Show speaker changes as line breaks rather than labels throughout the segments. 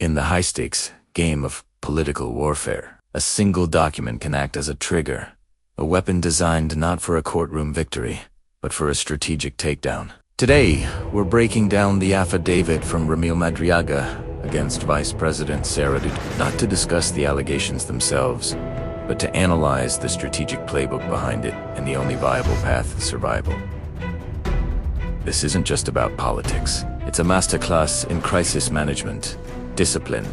In the high-stakes game of political warfare, a single document can act as a trigger, a weapon designed not for a courtroom victory, but for a strategic takedown. Today, we're breaking down the affidavit from Ramil Madiaga against Vice President Sara, not to discuss the allegations themselves, but to analyze the strategic playbook behind it and the only viable path to survival. This isn't just about politics. It's a masterclass in crisis management, discipline,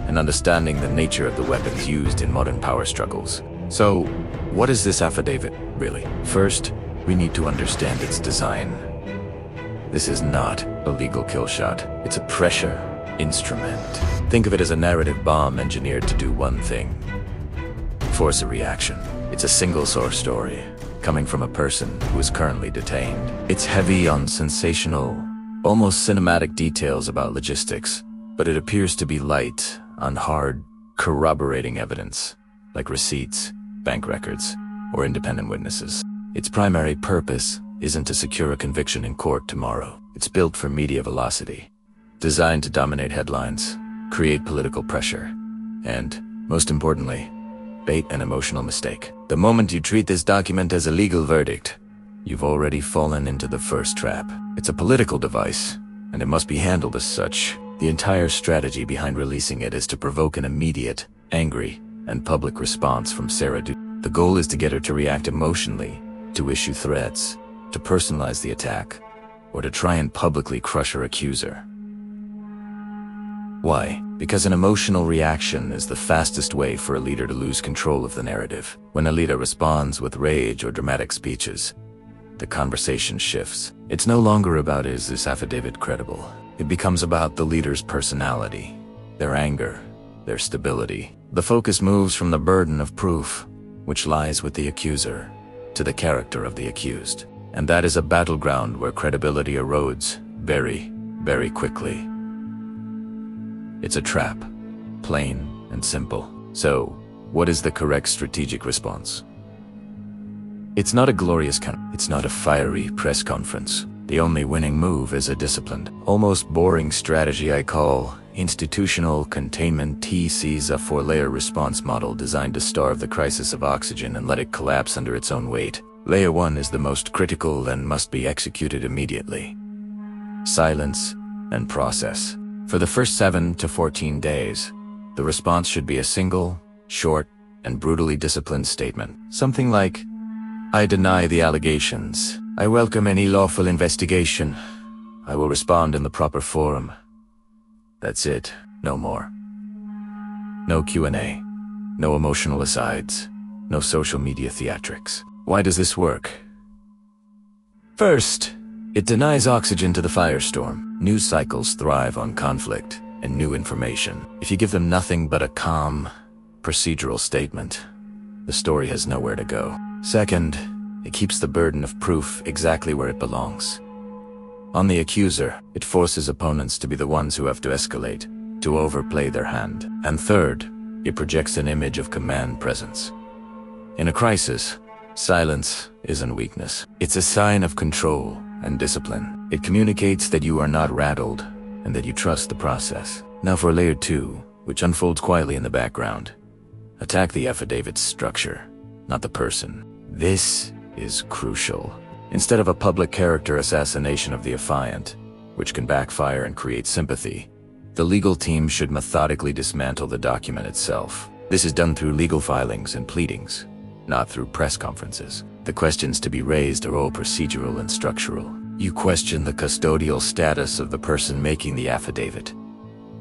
and understanding the nature of the weapons used in modern power struggles. So, what is this affidavit, really? First, we need to understand its design. This is not a legal kill shot. It's a pressure instrument. Think of it as a narrative bomb engineered to do one thing: force a reaction. It's a single-source story, coming from a person who is currently detained. It's heavy on sensational, almost cinematic details about logistics, but it appears to be light on hard, corroborating evidence, like receipts, bank records, or independent witnesses. Its primary purpose isn't to secure a conviction in court tomorrow. It's built for media velocity, designed to dominate headlines, create political pressure, and, most importantly, bait an emotional mistake. The moment you treat this document as a legal verdict, you've already fallen into the first trap. It's a political device, and it must be handled as such. The entire strategy behind releasing it is to provoke an immediate, angry, and public response from Sara. The goal is to get her to react emotionally, to issue threats, to personalize the attack, or to try and publicly crush her accuser. Why? Because an emotional reaction is the fastest way for a leader to lose control of the narrative. When a leader responds with rage or dramatic speeches, the conversation shifts. It's no longer about, is this affidavit credible? It becomes about the leader's personality, their anger, their stability. The focus moves from the burden of proof, which lies with the accuser, to the character of the accused. And that is a battleground where credibility erodes very, very quickly. It's a trap, plain and simple. So, what is the correct strategic response? It's not a glorious it's not a fiery press conference. The only winning move is a disciplined, almost boring strategy I call institutional containment. TC's a 4-layer response model designed to starve the crisis of oxygen and let it collapse under its own weight. Layer 1 is the most critical and must be executed immediately. Silence and process. For the first 7 to 14 days, the response should be a single, short, and brutally disciplined statement. Something like, I deny the allegations. I welcome any lawful investigation. I will respond in the proper forum. That's it. No more. No Q&A. No emotional asides. No social media theatrics. Why does this work? First, it denies oxygen to the firestorm. News cycles thrive on conflict and new information. If you give them nothing but a calm, procedural statement, the story has nowhere to go. Second, it keeps the burden of proof exactly where it belongs. On the accuser, it forces opponents to be the ones who have to escalate, to overplay their hand. And third, it projects an image of command presence. In a crisis, silence isn't weakness. It's a sign of control and discipline. It communicates that you are not rattled and that you trust the process. Now for layer 2, which unfolds quietly in the background. Attack the affidavit's structure, not the person. This is crucial. Instead of a public character assassination of the affiant, which can backfire and create sympathy, the legal team should methodically dismantle the document itself. This is done through legal filings and pleadings, not through press conferences. The questions to be raised are all procedural and structural. You question the custodial status of the person making the affidavit.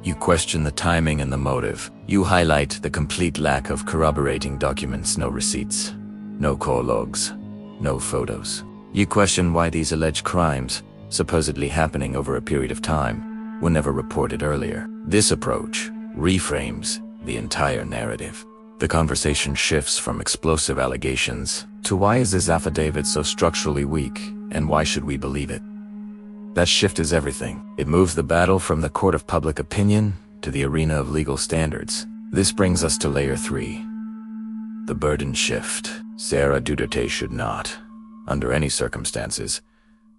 You question the timing and the motive. You highlight the complete lack of corroborating documents, no receipts, no call logs, no photos. You question why these alleged crimes, supposedly happening over a period of time, were never reported earlier. This approach reframes the entire narrative. The conversation shifts from explosive allegations to why is this affidavit so structurally weak, and why should we believe it? That shift is everything. It moves the battle from the court of public opinion to the arena of legal standards. This brings us to layer 3. The burden shift. Sara Duterte should not, under any circumstances,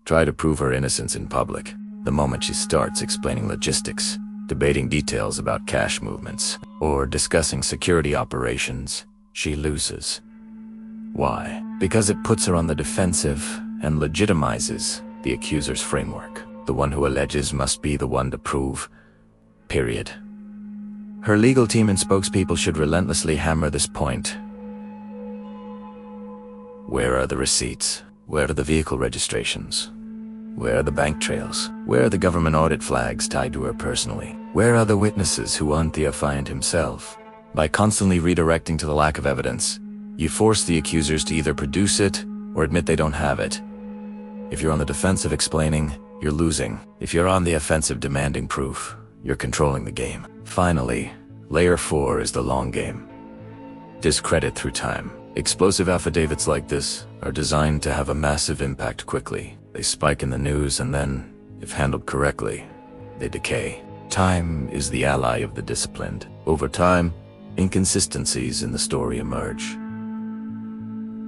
try to prove her innocence in public. The moment she starts explaining logistics, debating details about cash movements, or discussing security operations, she loses. Why? Because it puts her on the defensive and legitimizes the accuser's framework. The one who alleges must be the one to prove. Period. Her legal team and spokespeople should relentlessly hammer this point. Where are the receipts? Where are the vehicle registrations? Where are the bank trails? Where are the government audit flags tied to her personally? Where are the witnesses who aren't the affiant himself? By constantly redirecting to the lack of evidence, you force the accusers to either produce it or admit they don't have it. If you're on the defensive explaining, you're losing. If you're on the offensive demanding proof, you're controlling the game. Finally, layer 4 is the long game. Discredit through time. Explosive affidavits like this are designed to have a massive impact quickly. They spike in the news and then, if handled correctly, they decay. Time is the ally of the disciplined. Over time, inconsistencies in the story emerge.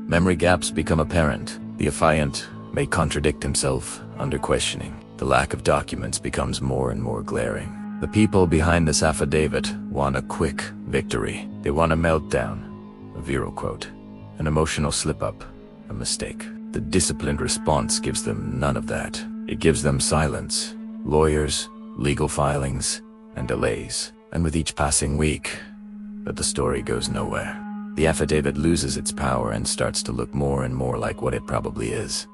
Memory gaps become apparent. The affiant may contradict himself under questioning. The lack of documents becomes more and more glaring. The people behind this affidavit want a quick victory. They want a meltdown, a viral quote, an emotional slip-up, a mistake. The disciplined response gives them none of that. It gives them silence, lawyers, legal filings, and delays. And with each passing week, but the story goes nowhere. The affidavit loses its power and starts to look more and more like what it probably is.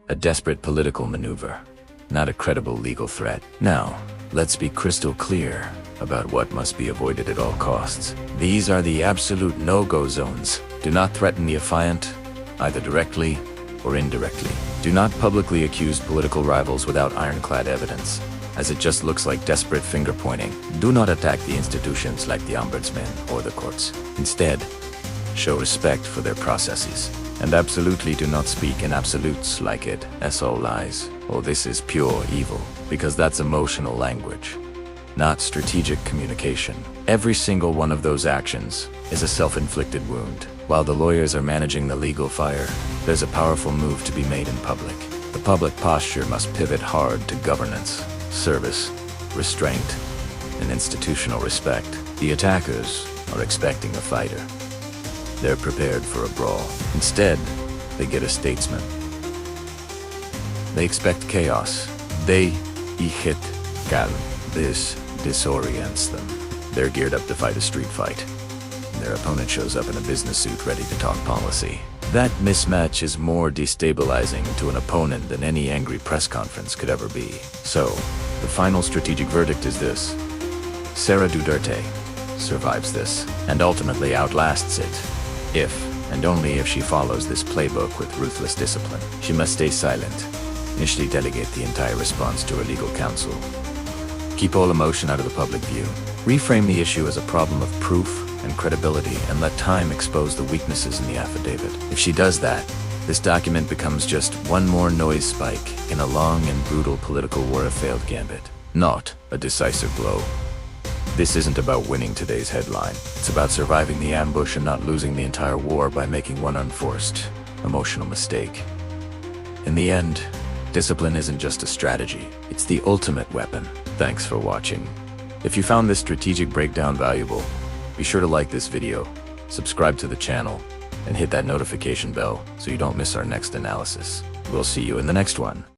A desperate political maneuver, not a credible legal threat. Now, let's be crystal clear about what must be avoided at all costs. These are the absolute no-go zones. Do not threaten the affiant, either directly or indirectly. Do not publicly accuse political rivals without ironclad evidence, as it just looks like desperate finger-pointing. Do not attack the institutions like the ombudsman or the courts. Instead, show respect for their processes. And absolutely do not speak in absolutes like it. That's all lies. Oh, this is pure evil, because that's emotional language, not strategic communication. Every single one of those actions is a self-inflicted wound. While the lawyers are managing the legal fire, there's a powerful move to be made in public. The public posture must pivot hard to governance, service, restraint, and institutional respect. The attackers are expecting a fighter. They're prepared for a brawl. Instead, they get a statesman. They expect chaos. 𝓓𝓮𝓼𝓽𝓻𝓲𝓁. This disorients them. They're geared up to fight a street fight. Their opponent shows up in a business suit ready to talk policy. That mismatch is more destabilizing to an opponent than any angry press conference could ever be. So, the final strategic verdict is this. Sara Duterte survives this, and ultimately outlasts it. If, and only if she follows this playbook with ruthless discipline. She must stay silent, initially delegate the entire response to her legal counsel. Keep all emotion out of the public view. Reframe the issue as a problem of proof and credibility, and let time expose the weaknesses in the affidavit. If she does that, this document becomes just one more noise spike in a long and brutal political war of failed gambit, not a decisive blow. This isn't about winning today's headline. It's about surviving the ambush and not losing the entire war by making one unforced, emotional mistake. In the end, discipline isn't just a strategy, it's the ultimate weapon. Thanks for watching. If you found this strategic breakdown valuable, be sure to like this video, subscribe to the channel, and hit that notification bell so you don't miss our next analysis. We'll see you in the next one.